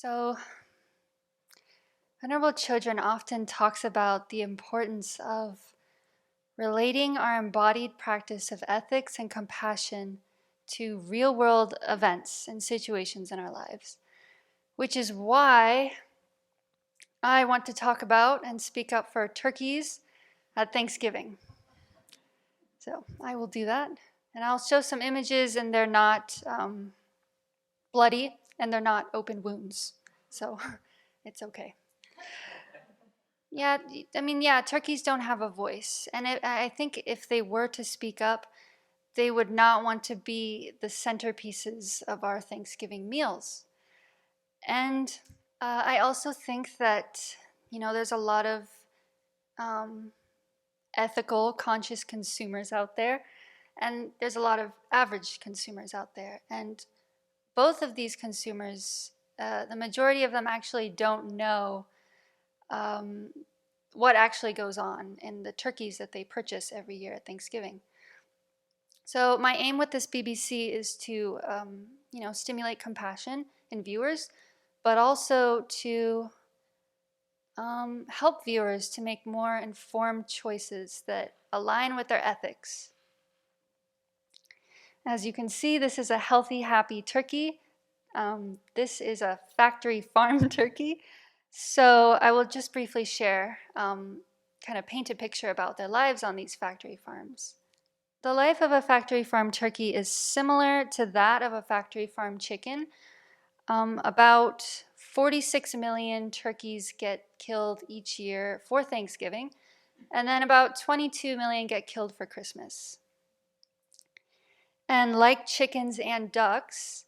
So, Venerable Children often talks about the importance of relating our embodied practice of ethics and compassion to real-world events and situations in our lives, which is why I want to talk about and speak up for turkeys at Thanksgiving. So I will do that, and I'll show some images, and they're not bloody, and they're not open wounds, so it's okay. Yeah, turkeys don't have a voice. And I think if they were to speak up, they would not want to be the centerpieces of our Thanksgiving meals. And I also think that, there's a lot of ethical, conscious consumers out there, and there's a lot of average consumers out there. And both of these consumers, the majority of them actually don't know what actually goes on in the turkeys that they purchase every year at Thanksgiving. So my aim with this BBC is to, stimulate compassion in viewers, but also to help viewers to make more informed choices that align with their ethics. As you can see, this is a healthy, happy turkey. This is a factory farm turkey. So I will just briefly share, kind of paint a picture about their lives on these factory farms. The life of a factory farm turkey is similar to that of a factory farm chicken. About 46 million turkeys get killed each year for Thanksgiving, and then about 22 million get killed for Christmas. And like chickens and ducks,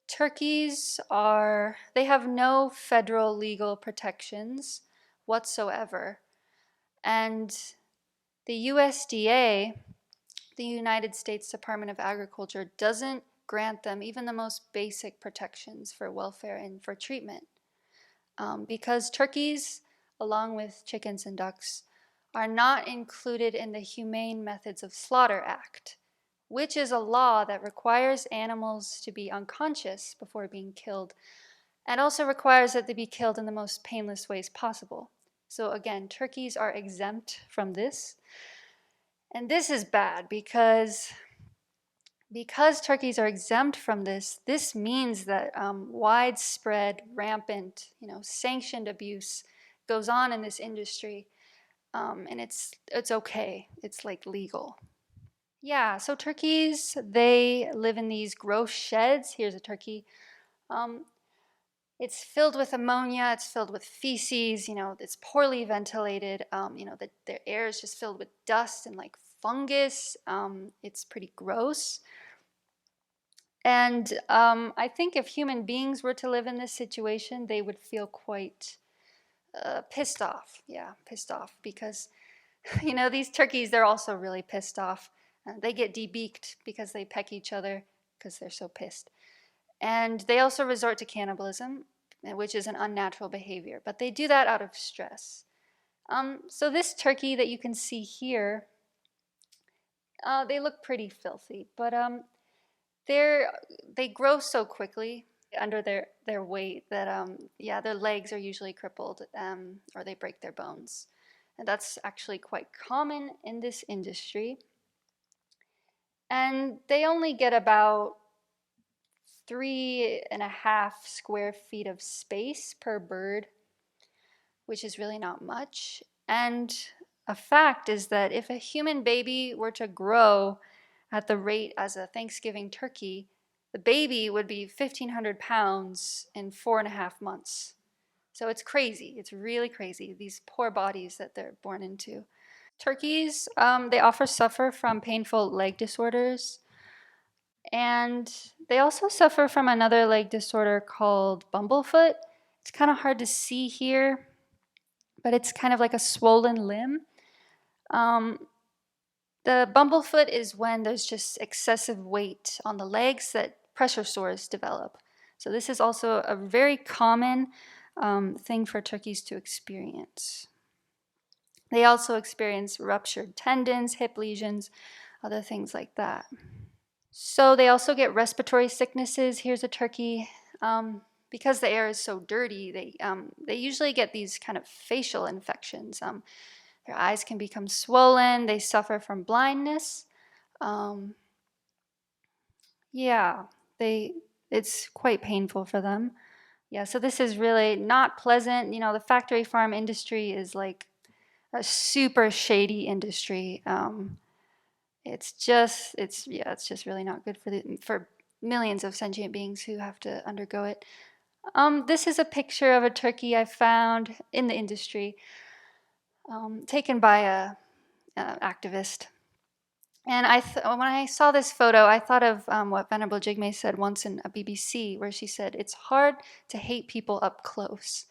turkeys they have no federal legal protections whatsoever. And the USDA, the United States Department of Agriculture, doesn't grant them even the most basic protections for welfare and for treatment. Because turkeys, along with chickens and ducks, are not included in the Humane Methods of Slaughter Act, which is a law that requires animals to be unconscious before being killed, and also requires that they be killed in the most painless ways possible. So again, turkeys are exempt from this. And this is bad because turkeys are exempt from this means that widespread, rampant, sanctioned abuse goes on in this industry. And it's okay. It's like legal. Yeah, so turkeys, they live in these gross sheds. Here's a turkey. It's filled with ammonia, it's filled with feces, it's poorly ventilated, their air is just filled with dust and like fungus. It's pretty gross. And I think if human beings were to live in this situation, they would feel quite pissed off. Yeah, pissed off because, these turkeys, they're also really pissed off. They get debeaked because they peck each other because they're so pissed. And they also resort to cannibalism, which is an unnatural behavior. But they do that out of stress. So this turkey that you can see here, they look pretty filthy. But they grow so quickly under their weight that, their legs are usually crippled or they break their bones. And that's actually quite common in this industry. And they only get about 3.5 square feet of space per bird, which is really not much. And a fact is that if a human baby were to grow at the rate as a Thanksgiving turkey, the baby would be 1,500 pounds in 4.5 months. So it's crazy. It's really crazy, these poor bodies that they're born into. Turkeys, they often suffer from painful leg disorders. And they also suffer from another leg disorder called bumblefoot. It's kind of hard to see here, but it's kind of like a swollen limb. The bumblefoot is when there's just excessive weight on the legs that pressure sores develop. So this is also a very common thing for turkeys to experience. They also experience ruptured tendons, hip lesions, other things like that. So they also get respiratory sicknesses. Here's a turkey. because the air is so dirty, they usually get these kind of facial infections. Their eyes can become swollen. They suffer from blindness. Um, yeah, they it's quite painful for them. Yeah, so this is really not pleasant. The factory farm industry is like a super shady industry. It's just really not good for millions of sentient beings who have to undergo it. This is a picture of a turkey I found in the industry, taken by a activist. And when I saw this photo, I thought of what Venerable Jigme said once in a BBC, where she said, "It's hard to hate people up close."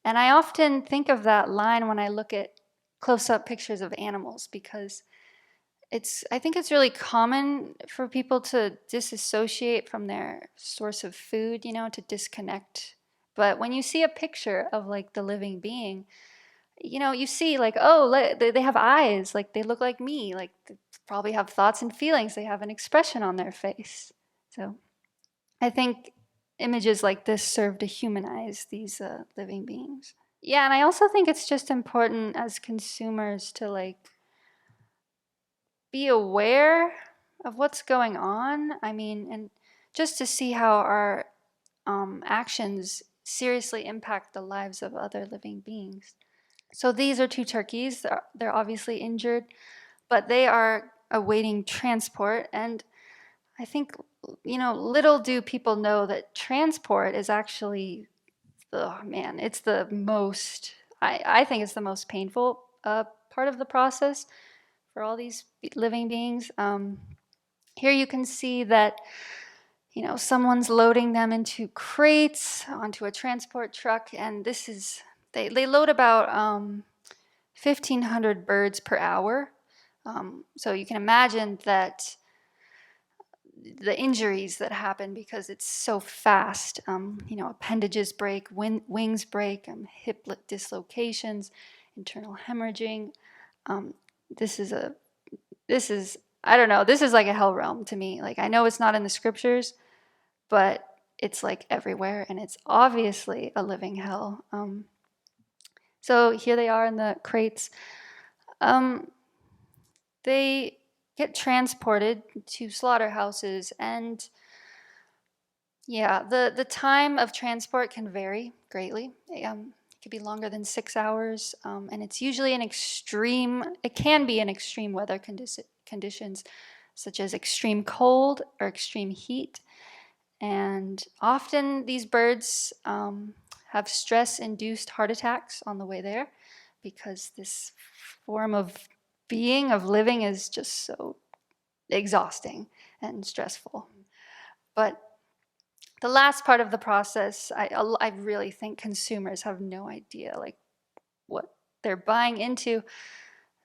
And I often think of that line when I look at close-up pictures of animals, because I think it's really common for people to disassociate from their source of food, to disconnect. But when you see a picture of like the living being, you see like, oh, they have eyes, like they look like me, like they probably have thoughts and feelings, they have an expression on their face. So I think images like this serve to humanize these living beings. Yeah, and I also think it's just important as consumers to like be aware of what's going on. I mean, and just to see how our actions seriously impact the lives of other living beings. So these are two turkeys. They're obviously injured, but they are awaiting transport. And I think, little do people know that transport is actually, oh man, it's the most, I think it's the most painful part of the process for all these living beings. Here you can see that, someone's loading them into crates onto a transport truck, and they load about 1,500 birds per hour. So you can imagine that the injuries that happen because it's so fast. Appendages break, wings break, hip dislocations, internal hemorrhaging. Um, this is I don't know, this is like a hell realm to me. Like, I know it's not in the scriptures, but it's like everywhere, and it's obviously a living hell. So here they are in the crates. They get transported to slaughterhouses, and yeah, the time of transport can vary greatly. It could be longer than 6 hours, and it's usually it can be in extreme weather conditions, such as extreme cold or extreme heat. And often these birds have stress-induced heart attacks on the way there, because this form of living is just so exhausting and stressful. But the last part of the process, I really think consumers have no idea like what they're buying into.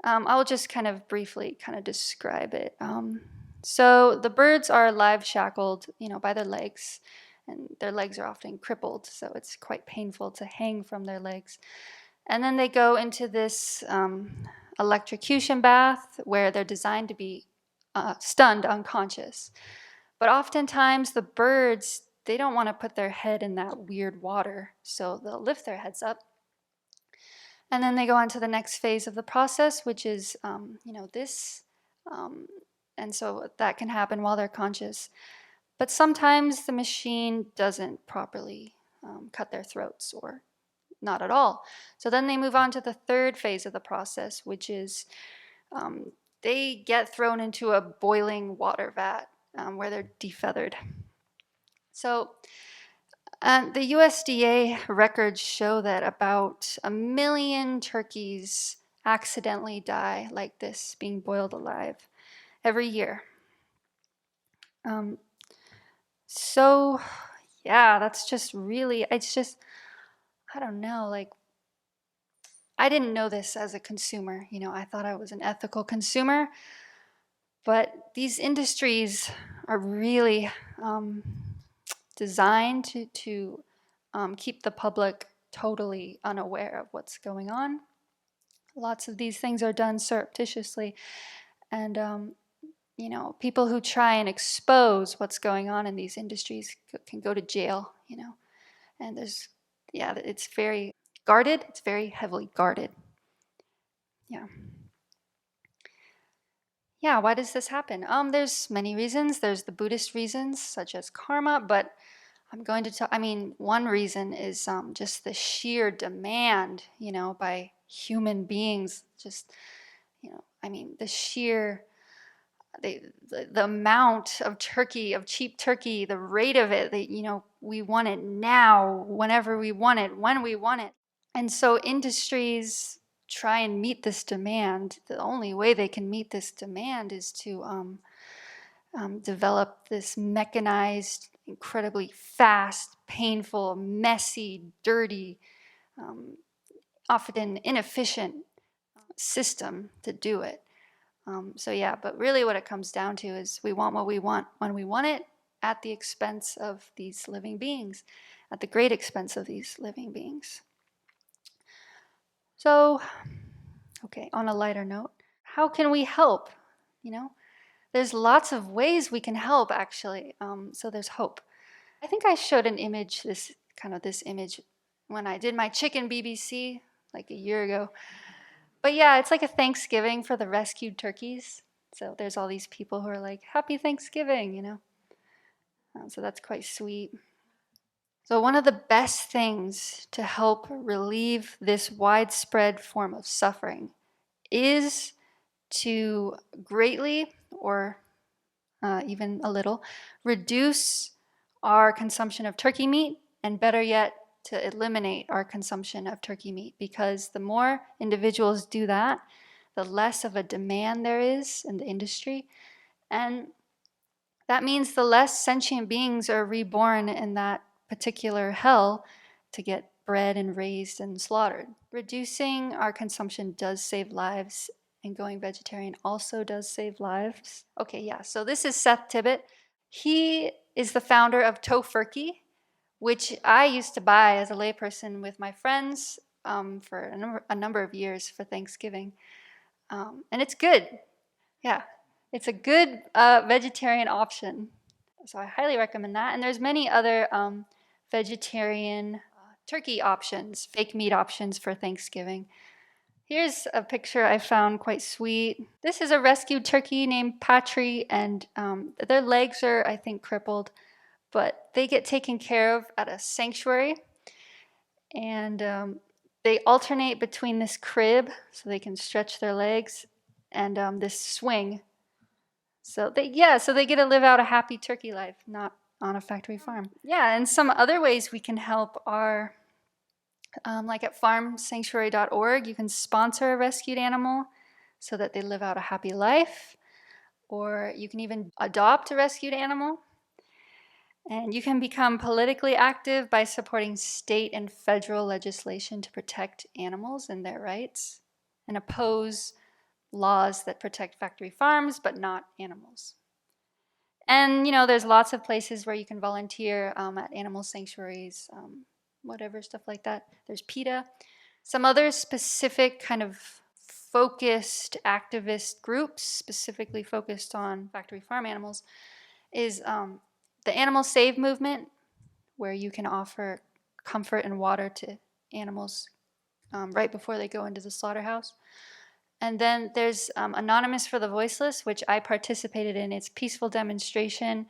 I'll just kind of briefly describe it. So the birds are live shackled, by their legs, and their legs are often crippled, so it's quite painful to hang from their legs. And then they go into this electrocution bath where they're designed to be stunned unconscious. But oftentimes the birds, they don't want to put their head in that weird water, so they'll lift their heads up. And then they go on to the next phase of the process, which is, this. And so that can happen while they're conscious. But sometimes the machine doesn't properly cut their throats, or not at all. So then they move on to the third phase of the process, which is they get thrown into a boiling water vat where they're defeathered. So the USDA records show that about 1 million turkeys accidentally die like this, being boiled alive, every year. So yeah, that's just really, it's just, I don't know, like, I didn't know this as a consumer. I thought I was an ethical consumer, but these industries are really designed to keep the public totally unaware of what's going on. Lots of these things are done surreptitiously, and people who try and expose what's going on in these industries can go to jail. And it's very guarded. It's very heavily guarded. Yeah. Yeah, why does this happen? There's many reasons. There's the Buddhist reasons, such as karma, but I'm going to tell, one reason is just the sheer demand, by human beings, just, the sheer, the amount of turkey, of cheap turkey, the rate of it, we want it now, whenever we want it, when we want it. And so industries try and meet this demand. The only way they can meet this demand is to develop this mechanized, incredibly fast, painful, messy, dirty, often inefficient system to do it. But really what it comes down to is we want what we want when we want it, at the expense of these living beings, at the great expense of these living beings. So, okay, on a lighter note, how can we help? There's lots of ways we can help, actually. So there's hope. I think I showed an image, this image, when I did my chicken BBC like a year ago. But yeah, it's like a Thanksgiving for the rescued turkeys. So there's all these people who are like, Happy Thanksgiving, so that's quite sweet. So one of the best things to help relieve this widespread form of suffering is to greatly, or even a little, reduce our consumption of turkey meat, and better yet, to eliminate our consumption of turkey meat, because the more individuals do that, the less of a demand there is in the industry. And that means the less sentient beings are reborn in that particular hell to get bred and raised and slaughtered. Reducing our consumption does save lives, and going vegetarian also does save lives. Okay, yeah, so this is Seth Tibbet. He is the founder of Tofurkey, which I used to buy as a layperson with my friends for a number of years for Thanksgiving. And it's good. Yeah, it's a good vegetarian option. So I highly recommend that. And there's many other vegetarian turkey options, fake meat options for Thanksgiving. Here's a picture I found quite sweet. This is a rescued turkey named Patry, and their legs are, I think, crippled, but they get taken care of at a sanctuary. And they alternate between this crib, so they can stretch their legs, and this swing. So they get to live out a happy turkey life, not on a factory farm. Yeah, and some other ways we can help are like at farmsanctuary.org, you can sponsor a rescued animal so that they live out a happy life, or you can even adopt a rescued animal. And you can become politically active by supporting state and federal legislation to protect animals and their rights, and oppose laws that protect factory farms but not animals. And there's lots of places where you can volunteer at animal sanctuaries, whatever, stuff like that. There's PETA. Some other specific kind of focused activist groups, specifically focused on factory farm animals, is the Animal Save movement, where you can offer comfort and water to animals right before they go into the slaughterhouse. And then there's Anonymous for the Voiceless, which I participated in. It's a peaceful demonstration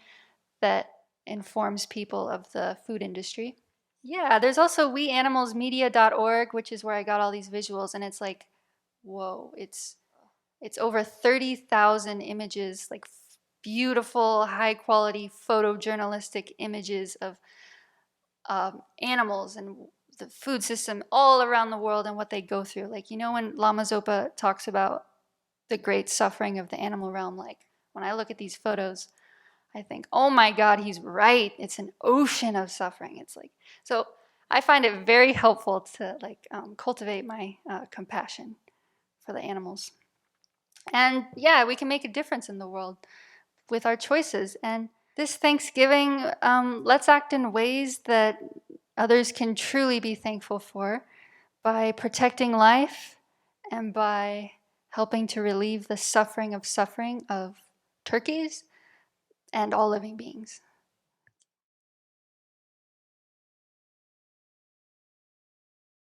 that informs people of the food industry. Yeah, there's also weanimalsmedia.org, which is where I got all these visuals, and it's like, whoa, it's over 30,000 images, like beautiful, high-quality photojournalistic images of animals and the food system all around the world and what they go through. Like, when Lama Zopa talks about the great suffering of the animal realm, like, when I look at these photos, I think, oh my God, he's right. It's an ocean of suffering. It's like, so I find it very helpful to cultivate my compassion for the animals. And yeah, we can make a difference in the world with our choices. And this Thanksgiving, let's act in ways that others can truly be thankful for, by protecting life and by helping to relieve the suffering of turkeys and all living beings.